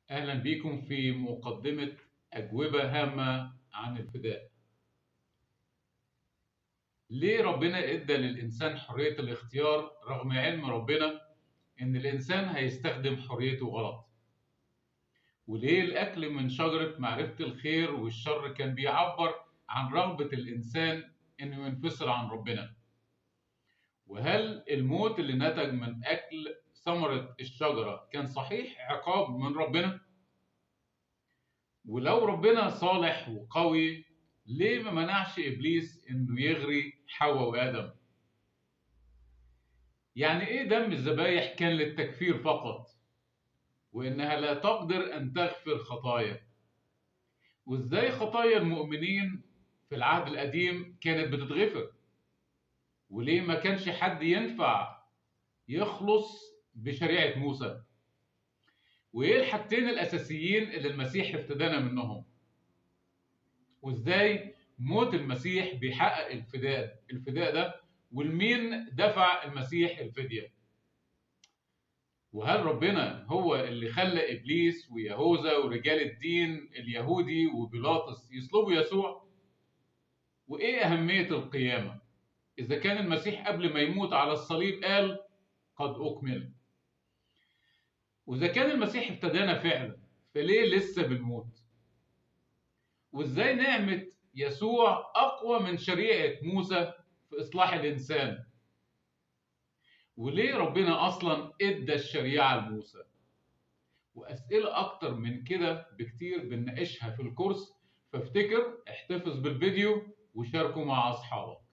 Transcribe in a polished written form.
أهلا بكم في مقدمة أجوبة هامة عن الفداء. ليه ربنا إدى للإنسان حرية الاختيار رغم علم ربنا إن الإنسان هيستخدم حريته غلط؟ وليه الأكل من شجرة معرفة الخير والشر كان بيعبر عن رغبة الإنسان إنه ينفصل عن ربنا؟ وهل الموت اللي نتج من أكل ثمرة الشجرة كان صحيح عقاب من ربنا؟ ولو ربنا صالح وقوي ليه ما منعش إبليس إنه يغري حواء وآدم؟ يعني إيه دم الذبايح كان للتكفير فقط وإنها لا تقدر أن تغفر خطايا؟ وإزاي خطايا المؤمنين في العهد القديم كانت بتتغفر؟ وليه ما كانش حد ينفع يخلص بشريعة موسى؟ وإيه الحاجتين الأساسيين اللي المسيح افتدانا منهم؟ وازاي موت المسيح بيحقق الفداء ده، والمين دفع المسيح الفدية؟ وهل ربنا هو اللي خلى ابليس ويهوذا ورجال الدين اليهودي وبيلاطس يصلبوا يسوع؟ وايه اهمية القيامة اذا كان المسيح قبل ما يموت على الصليب قال قد اكمل؟ واذا كان المسيح افتدانا فعلا فليه لسه بنموت؟ وازاي نعمة يسوع اقوى من شريعة موسى في اصلاح الانسان؟ وليه ربنا اصلا ادى الشريعة لموسى؟ واسئلة اكتر من كده بكتير بنناقشها في الكورس، فافتكر احتفظ بالفيديو وشاركه مع اصحابك.